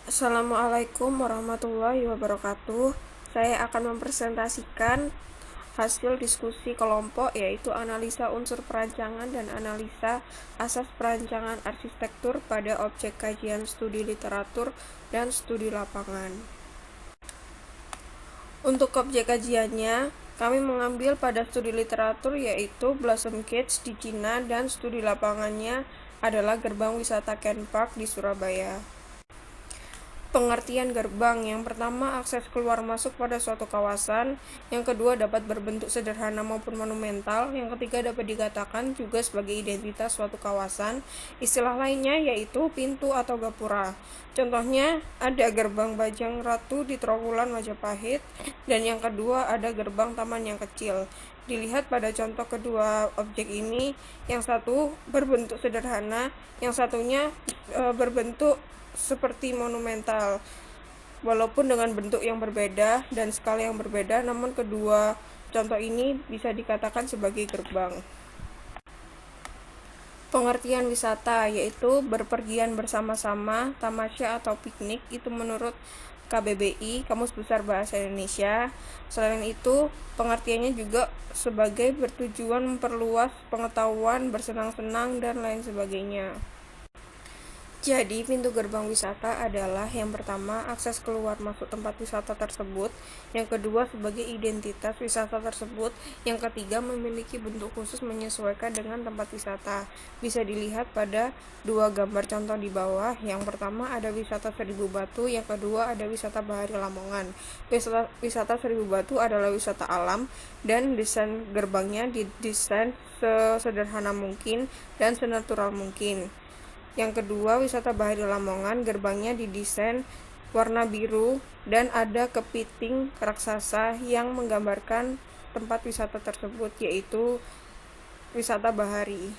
Assalamualaikum warahmatullahi wabarakatuh. Saya akan mempresentasikan hasil diskusi kelompok, yaitu analisa unsur perancangan dan analisa asas perancangan arsitektur pada objek kajian studi literatur dan studi lapangan. Untuk objek kajiannya, kami mengambil pada studi literatur yaitu Blossom Gates di Cina, dan studi lapangannya adalah Gerbang Wisata Ken Park di Surabaya. Pengertian gerbang: yang pertama, akses keluar masuk pada suatu kawasan. Yang kedua, dapat berbentuk sederhana maupun monumental. Yang ketiga, dapat dikatakan juga sebagai identitas suatu kawasan. Istilah lainnya yaitu pintu atau gapura. Contohnya, ada gerbang Bajang Ratu di Trawulan Majapahit, dan yang kedua ada gerbang Taman yang Kecil. Dilihat pada contoh kedua objek ini, yang satu berbentuk sederhana, yang satunya berbentuk seperti monumental. Walaupun dengan bentuk yang berbeda dan skala yang berbeda, namun kedua contoh ini bisa dikatakan sebagai gerbang. Pengertian wisata yaitu berpergian bersama-sama, tamasya atau piknik, itu menurut KBBI, Kamus Besar Bahasa Indonesia. Selain itu, pengertiannya juga sebagai bertujuan memperluas pengetahuan, bersenang-senang, dan lain sebagainya. Jadi, pintu gerbang wisata adalah yang pertama, akses keluar masuk tempat wisata tersebut. Yang kedua, sebagai identitas wisata tersebut. Yang ketiga, memiliki bentuk khusus menyesuaikan dengan tempat wisata. Bisa dilihat pada dua gambar contoh di bawah. Yang pertama ada wisata Seribu Batu, yang kedua ada wisata Bahari Lamongan. Wisata Seribu Batu adalah wisata alam, dan desain gerbangnya didesain sesederhana mungkin dan senatural mungkin. Yang kedua, wisata Bahari Lamongan, gerbangnya didesain warna biru dan ada kepiting raksasa yang menggambarkan tempat wisata tersebut, yaitu wisata bahari.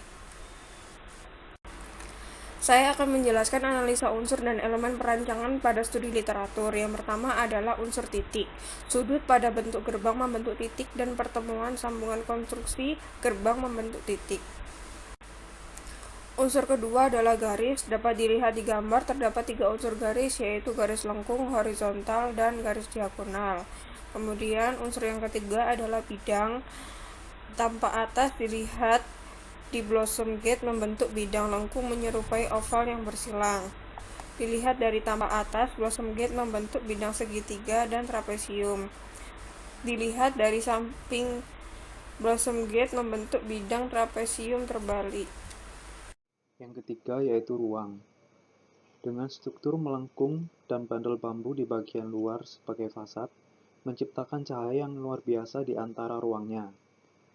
Saya akan menjelaskan analisa unsur dan elemen perancangan pada studi literatur. Yang pertama adalah unsur titik. Sudut pada bentuk gerbang membentuk titik, dan pertemuan sambungan konstruksi gerbang membentuk titik. Unsur kedua adalah garis. Dapat dilihat di gambar, terdapat 3 unsur garis, yaitu garis lengkung, horizontal, dan garis diagonal. Kemudian unsur yang ketiga adalah bidang. Tampak atas dilihat di Blossom Gate membentuk bidang lengkung menyerupai oval yang bersilang. Dilihat dari tampak atas, Blossom Gate membentuk bidang segitiga dan trapesium. Dilihat dari samping, Blossom Gate membentuk bidang trapesium terbalik. Yang ketiga yaitu ruang. Dengan struktur melengkung dan bandel bambu di bagian luar sebagai fasad, menciptakan cahaya yang luar biasa di antara ruangnya.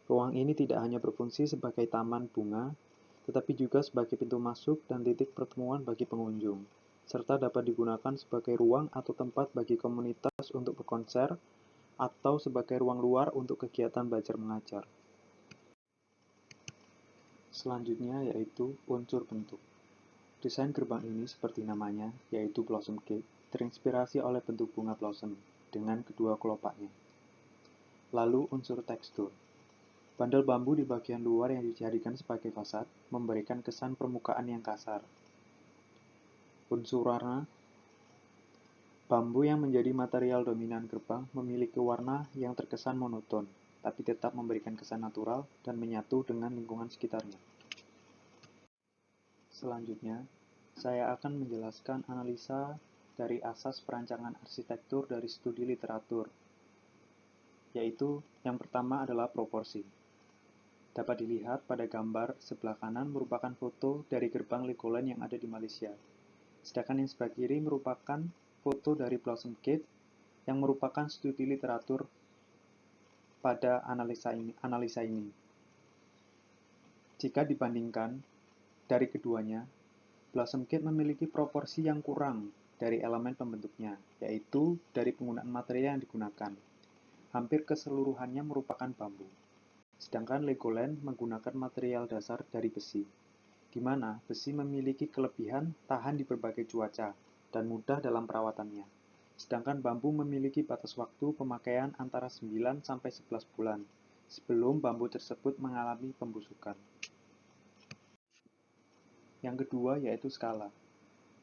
Ruang ini tidak hanya berfungsi sebagai taman bunga, tetapi juga sebagai pintu masuk dan titik pertemuan bagi pengunjung, serta dapat digunakan sebagai ruang atau tempat bagi komunitas untuk berkonser, atau sebagai ruang luar untuk kegiatan belajar mengajar. Selanjutnya yaitu unsur bentuk. Desain gerbang ini seperti namanya, yaitu Blossom Gate, terinspirasi oleh bentuk bunga blossom dengan kedua kelopaknya. Lalu unsur tekstur. Bandel bambu di bagian luar yang dijadikan sebagai fasad memberikan kesan permukaan yang kasar. Unsur warna. Bambu yang menjadi material dominan gerbang memiliki warna yang terkesan monoton, tapi tetap memberikan kesan natural dan menyatu dengan lingkungan sekitarnya. Selanjutnya, saya akan menjelaskan analisa dari asas perancangan arsitektur dari studi literatur, yaitu yang pertama adalah proporsi. Dapat dilihat pada gambar sebelah kanan merupakan foto dari gerbang Legoland yang ada di Malaysia, sedangkan yang sebelah kiri merupakan foto dari Blossom Gate yang merupakan studi literatur pada analisa ini. Jika dibandingkan dari keduanya, Blossom Gate memiliki proporsi yang kurang dari elemen pembentuknya, yaitu dari penggunaan material yang digunakan. Hampir keseluruhannya merupakan bambu. Sedangkan Legoland menggunakan material dasar dari besi, di mana besi memiliki kelebihan tahan di berbagai cuaca dan mudah dalam perawatannya. Sedangkan bambu memiliki batas waktu pemakaian antara 9 sampai 11 bulan sebelum bambu tersebut mengalami pembusukan. Yang kedua yaitu skala.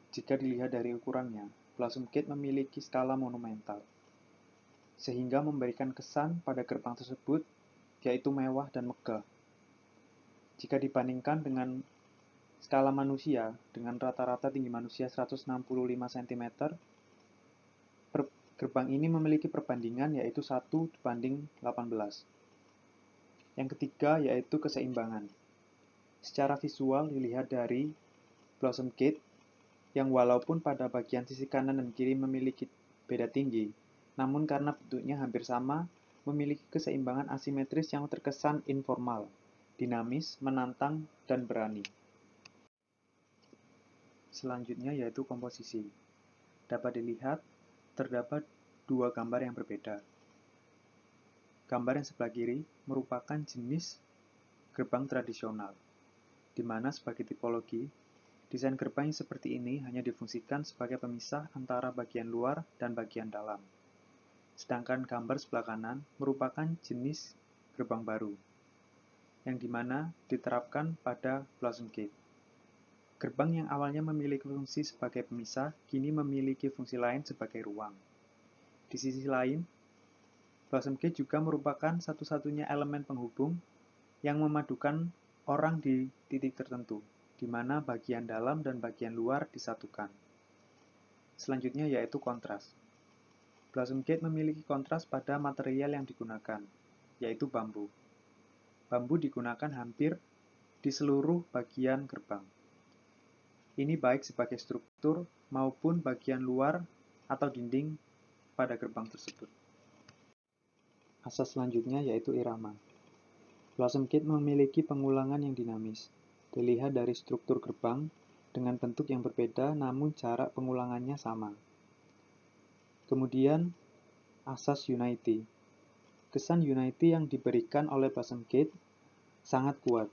Jika dilihat dari ukurannya, Blossom Gate memiliki skala monumental, sehingga memberikan kesan pada gerbang tersebut yaitu mewah dan megah. Jika dibandingkan dengan skala manusia, dengan rata-rata tinggi manusia 165 cm, gerbang ini memiliki perbandingan yaitu 1:18. Yang ketiga yaitu keseimbangan. Secara visual dilihat dari Blossom Gate, yang walaupun pada bagian sisi kanan dan kiri memiliki beda tinggi, namun karena bentuknya hampir sama, memiliki keseimbangan asimetris yang terkesan informal, dinamis, menantang, dan berani. Selanjutnya yaitu komposisi. Dapat dilihat, terdapat dua gambar yang berbeda. Gambar yang sebelah kiri merupakan jenis gerbang tradisional, di mana sebagai tipologi, desain gerbang yang seperti ini hanya difungsikan sebagai pemisah antara bagian luar dan bagian dalam. Sedangkan gambar sebelah kanan merupakan jenis gerbang baru, yang dimana diterapkan pada Blossom Gate. Gerbang yang awalnya memiliki fungsi sebagai pemisah, kini memiliki fungsi lain sebagai ruang. Di sisi lain, Blossom Gate juga merupakan satu-satunya elemen penghubung yang memadukan orang di titik tertentu, di mana bagian dalam dan bagian luar disatukan. Selanjutnya yaitu kontras. Blossom Gate memiliki kontras pada material yang digunakan, yaitu bambu. Bambu digunakan hampir di seluruh bagian gerbang. Ini baik sebagai struktur maupun bagian luar atau dinding pada gerbang tersebut. Asas selanjutnya yaitu irama. Blossom Gate memiliki pengulangan yang dinamis. Dilihat dari struktur gerbang dengan bentuk yang berbeda namun jarak pengulangannya sama. Kemudian, asas unity. Kesan unity yang diberikan oleh Blossom Gate sangat kuat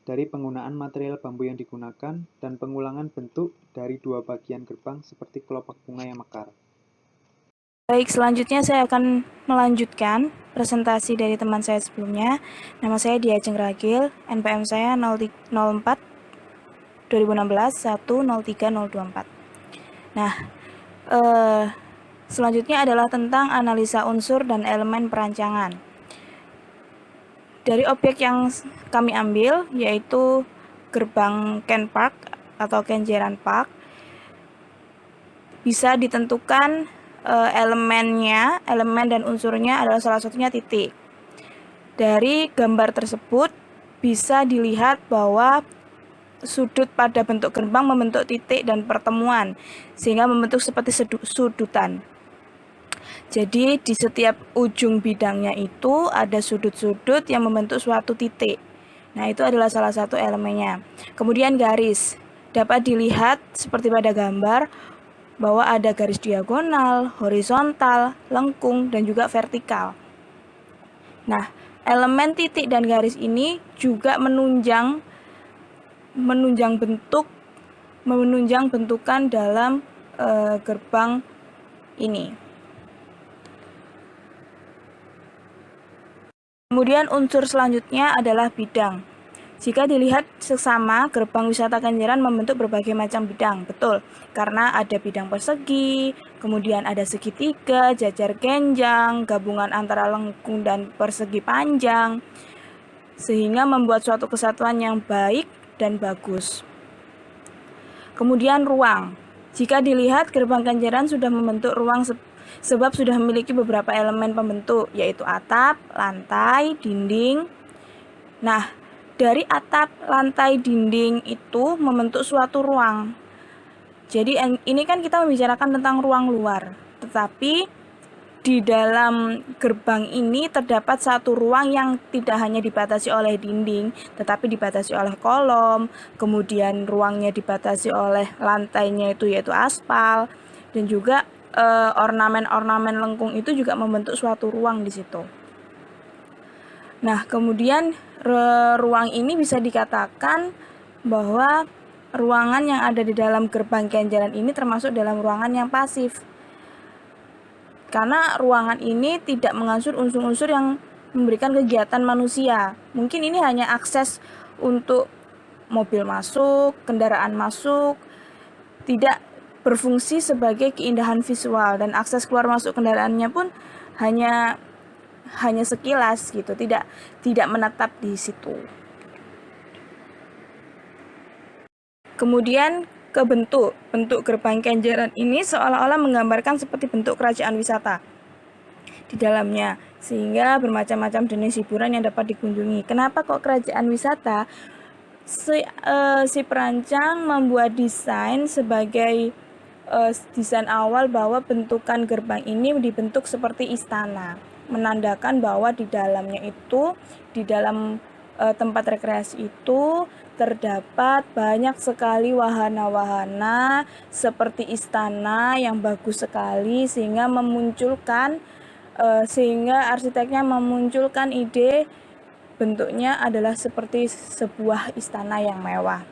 dari penggunaan material bambu yang digunakan dan pengulangan bentuk dari dua bagian gerbang seperti kelopak bunga yang mekar. Baik, selanjutnya saya akan melanjutkan presentasi dari teman saya sebelumnya. Nama saya Diajeng Ragil, NPM saya 04 2016 103024. Nah, selanjutnya adalah tentang analisa unsur dan elemen perancangan. Dari objek yang kami ambil, yaitu gerbang Ken Park atau Kenjeran Park, bisa ditentukan elemen dan unsurnya adalah salah satunya titik. Dari gambar tersebut bisa dilihat bahwa sudut pada bentuk gerbang membentuk titik dan pertemuan, sehingga membentuk seperti sudutan. Jadi di setiap ujung bidangnya itu ada sudut-sudut yang membentuk suatu titik. Nah, itu adalah salah satu elemennya. Kemudian garis dapat dilihat seperti pada gambar bahwa ada garis diagonal, horizontal, lengkung, dan juga vertikal. Nah, elemen titik dan garis ini juga menunjang bentukan dalam gerbang ini. Kemudian unsur selanjutnya adalah bidang. Jika dilihat seksama, gerbang wisata Kenjeran membentuk berbagai macam bidang, betul, karena ada bidang persegi, kemudian ada segitiga, jajar genjang, gabungan antara lengkung dan persegi panjang, sehingga membuat suatu kesatuan yang baik dan bagus. Kemudian ruang. Jika dilihat, gerbang Kenjeran sudah membentuk ruang sebab sudah memiliki beberapa elemen pembentuk, yaitu atap, lantai, dinding. Nah, dari atap, lantai, dinding itu membentuk suatu ruang. Jadi ini kan kita membicarakan tentang ruang luar, tetapi di dalam gerbang ini terdapat satu ruang yang tidak hanya dibatasi oleh dinding, tetapi dibatasi oleh kolom, kemudian ruangnya dibatasi oleh lantainya yaitu aspal, dan juga ornamen-ornamen lengkung itu juga membentuk suatu ruang di situ. Nah, kemudian ruang ini bisa dikatakan bahwa ruangan yang ada di dalam gerbang Kenjeran ini termasuk dalam ruangan yang pasif. Karena ruangan ini tidak mengatur unsur-unsur yang memberikan kegiatan manusia. Mungkin ini hanya akses untuk mobil masuk, kendaraan masuk, tidak berfungsi sebagai keindahan visual, dan akses keluar masuk kendaraannya pun hanya sekilas gitu, tidak menetap di situ. Kemudian ke bentuk gerbang Kenjeran ini seolah-olah menggambarkan seperti bentuk kerajaan wisata di dalamnya, sehingga bermacam-macam jenis hiburan yang dapat dikunjungi. Kenapa kok kerajaan wisata? Si perancang membuat desain sebagai desain awal bahwa bentukan gerbang ini dibentuk seperti istana, menandakan bahwa di dalamnya itu, di dalam tempat rekreasi itu terdapat banyak sekali wahana-wahana seperti istana yang bagus sekali, sehingga arsiteknya memunculkan ide bentuknya adalah seperti sebuah istana yang mewah.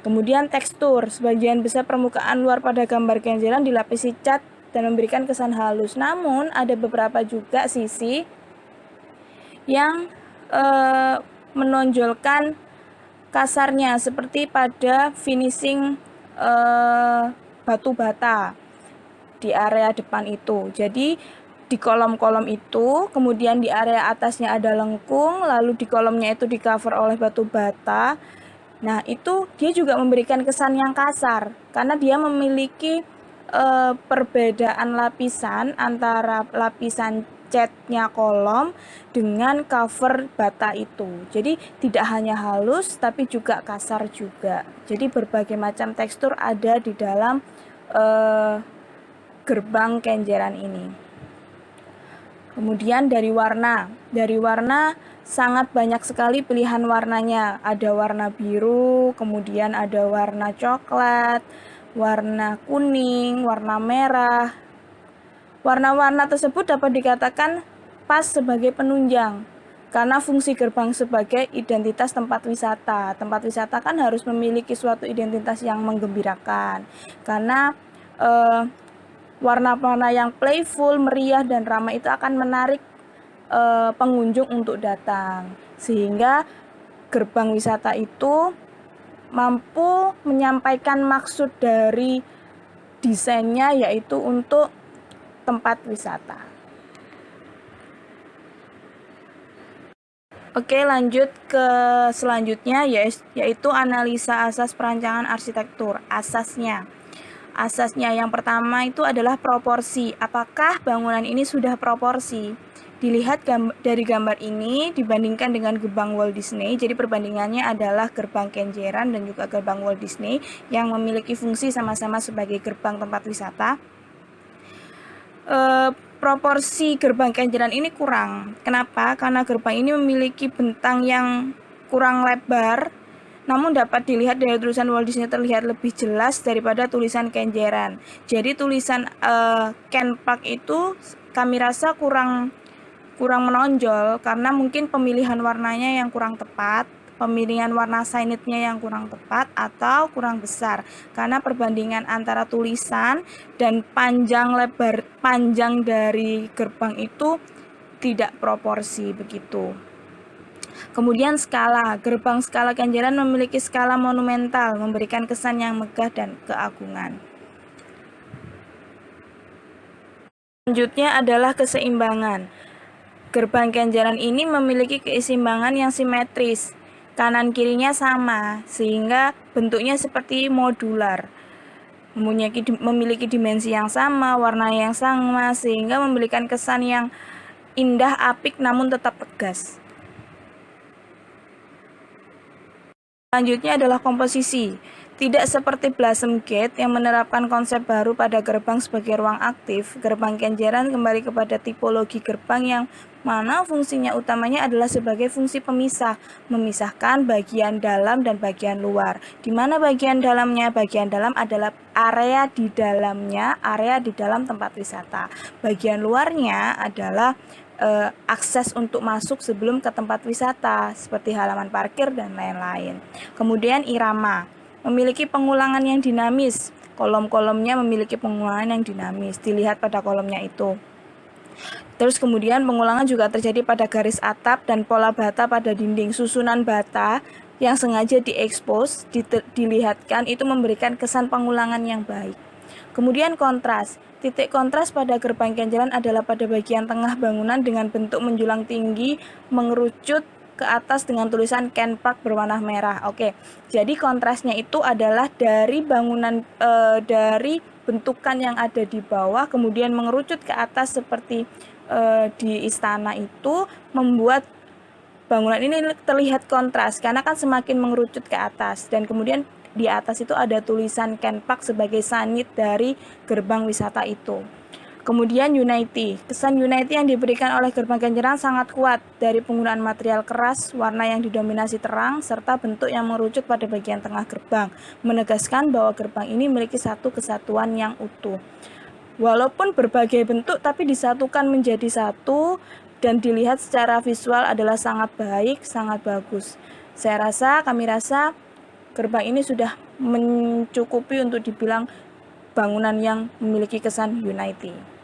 Kemudian tekstur, sebagian besar permukaan luar pada gambar Kenjeran dilapisi cat dan memberikan kesan halus. Namun ada beberapa juga sisi yang menonjolkan kasarnya, seperti pada finishing batu bata di area depan itu. Jadi di kolom-kolom itu, kemudian di area atasnya ada lengkung, lalu di kolomnya itu di cover oleh batu bata. Nah, itu dia juga memberikan kesan yang kasar karena dia memiliki perbedaan lapisan antara lapisan catnya kolom dengan cover bata itu. Jadi tidak hanya halus tapi juga kasar juga. Jadi berbagai macam tekstur ada di dalam gerbang Kenjeran ini. Kemudian dari warna sangat banyak sekali pilihan warnanya. Ada warna biru, kemudian ada warna coklat, warna kuning, warna merah. Warna-warna tersebut dapat dikatakan pas sebagai penunjang, karena fungsi gerbang sebagai identitas tempat wisata. Tempat wisata kan harus memiliki suatu identitas yang menggembirakan, karena warna-warna yang playful, meriah, dan ramai itu akan menarik pengunjung untuk datang, sehingga gerbang wisata itu mampu menyampaikan maksud dari desainnya, yaitu untuk tempat wisata. Oke, lanjut ke selanjutnya, yaitu analisa asas perancangan arsitektur. Asasnya yang pertama itu adalah proporsi. Apakah bangunan ini sudah proporsi? Dilihat dari gambar ini dibandingkan dengan gerbang Walt Disney. Jadi perbandingannya adalah gerbang Kenjeran dan juga gerbang Walt Disney yang memiliki fungsi sama-sama sebagai gerbang tempat wisata. Proporsi gerbang Kenjeran ini kurang. Kenapa? Karena gerbang ini memiliki bentang yang kurang lebar, namun dapat dilihat dari tulisan Walt Disney terlihat lebih jelas daripada tulisan Kenjeran. Jadi tulisan Ken Park itu kami rasa kurang menonjol karena mungkin pemilihan warnanya yang kurang tepat, pemilihan warna signage-nya yang kurang tepat atau kurang besar, karena perbandingan antara tulisan dan panjang dari gerbang itu tidak proporsi begitu. Kemudian skala, gerbang skala Kenjeran memiliki skala monumental, memberikan kesan yang megah dan keagungan. Selanjutnya adalah keseimbangan. Gerbang Kenjeran ini memiliki keseimbangan yang simetris, kanan kirinya sama, sehingga bentuknya seperti modular. Memiliki dimensi yang sama, warna yang sama, sehingga memberikan kesan yang indah, apik, namun tetap tegas. Selanjutnya adalah komposisi. Tidak seperti Blossom Gate yang menerapkan konsep baru pada gerbang sebagai ruang aktif, gerbang Kenjeran kembali kepada tipologi gerbang yang mana fungsinya utamanya adalah sebagai fungsi pemisah, memisahkan bagian dalam dan bagian luar. Di mana bagian dalamnya? Bagian dalam adalah area di dalam tempat wisata. Bagian luarnya adalah akses untuk masuk sebelum ke tempat wisata, seperti halaman parkir dan lain-lain. Kemudian irama. Memiliki pengulangan yang dinamis. Kolom-kolomnya memiliki pengulangan yang dinamis. Dilihat pada kolomnya itu. Terus kemudian pengulangan juga terjadi pada garis atap dan pola bata pada dinding. Susunan bata yang sengaja diekspos, dilihatkan itu memberikan kesan pengulangan yang baik. Kemudian kontras. Titik kontras pada gerbang kenjeran adalah pada bagian tengah bangunan dengan bentuk menjulang tinggi mengerucut ke atas dengan tulisan Ken Park berwarna merah. Oke, jadi kontrasnya itu adalah dari bangunan dari bentukan yang ada di bawah kemudian mengerucut ke atas seperti di istana itu membuat bangunan ini terlihat kontras karena kan semakin mengerucut ke atas, dan kemudian di atas itu ada tulisan Ken Park sebagai sanit dari gerbang wisata itu. Kemudian Unity. Kesan Unity yang diberikan oleh gerbang kenjeran sangat kuat dari penggunaan material keras, warna yang didominasi terang, serta bentuk yang mengerucut pada bagian tengah gerbang, menegaskan bahwa gerbang ini memiliki satu kesatuan yang utuh. Walaupun berbagai bentuk tapi disatukan menjadi satu dan dilihat secara visual adalah sangat baik, sangat bagus. Kami rasa gerbang ini sudah mencukupi untuk dibilang bangunan yang memiliki kesan Unity.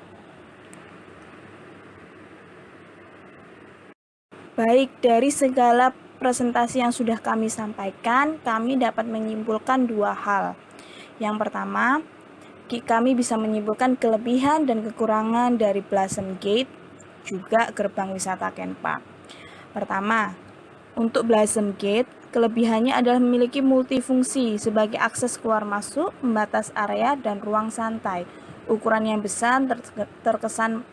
Baik, dari segala presentasi yang sudah kami sampaikan, kami dapat menyimpulkan dua hal. Yang pertama, kami bisa menyimpulkan kelebihan dan kekurangan dari Blossom Gate, juga gerbang wisata Ken Park. Pertama, untuk Blossom Gate, kelebihannya adalah memiliki multifungsi sebagai akses keluar masuk, pembatas area, dan ruang santai. Ukuran yang besar terkesan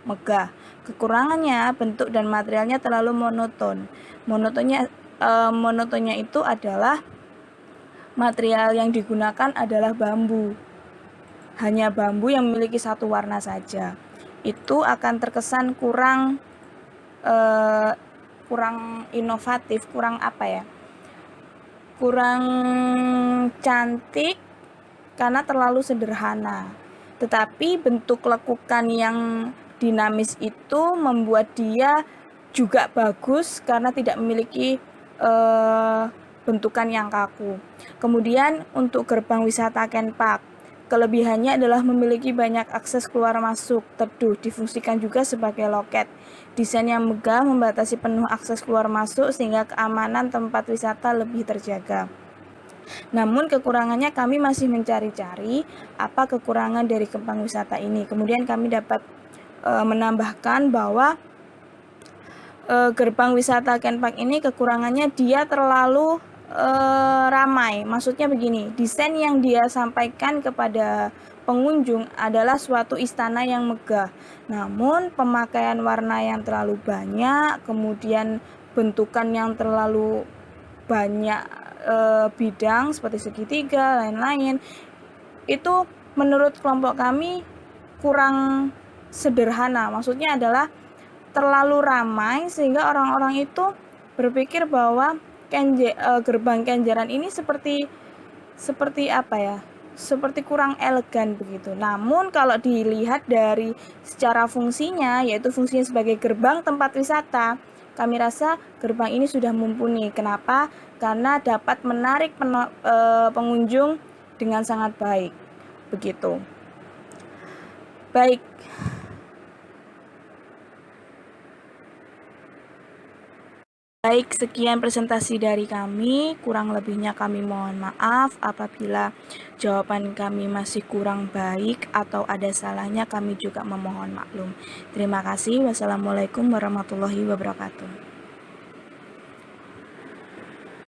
megah. Kekurangannya, bentuk dan materialnya terlalu monoton. Monotonnya itu adalah material yang digunakan adalah bambu. Hanya bambu yang memiliki satu warna saja. Itu akan terkesan kurang inovatif, kurang cantik karena terlalu sederhana. Tetapi bentuk lekukan yang dinamis itu membuat dia juga bagus karena tidak memiliki bentukan yang kaku. Kemudian untuk gerbang wisata Ken Park, kelebihannya adalah memiliki banyak akses keluar masuk teduh, difungsikan juga sebagai loket. Desain yang megah membatasi penuh akses keluar masuk sehingga keamanan tempat wisata lebih terjaga. Namun kekurangannya kami masih mencari-cari apa kekurangan dari gerbang wisata ini. Kemudian kami dapat menambahkan bahwa gerbang wisata Ken Park ini kekurangannya dia terlalu ramai. Maksudnya begini, desain yang dia sampaikan kepada pengunjung adalah suatu istana yang megah. Namun pemakaian warna yang terlalu banyak, kemudian bentukan yang terlalu banyak bidang seperti segitiga, lain-lain, itu menurut kelompok kami kurang sederhana. Maksudnya adalah terlalu ramai sehingga orang-orang itu berpikir bahwa gerbang kenjeran ini seperti kurang elegan begitu. Namun kalau dilihat dari secara fungsinya, yaitu fungsinya sebagai gerbang tempat wisata, kami rasa gerbang ini sudah mumpuni. Kenapa? Karena dapat menarik pengunjung dengan sangat baik. Begitu. Baik. Baik, sekian presentasi dari kami. Kurang lebihnya kami mohon maaf apabila jawaban kami masih kurang baik atau ada salahnya, kami juga memohon maklum. Terima kasih. Wassalamualaikum warahmatullahi wabarakatuh.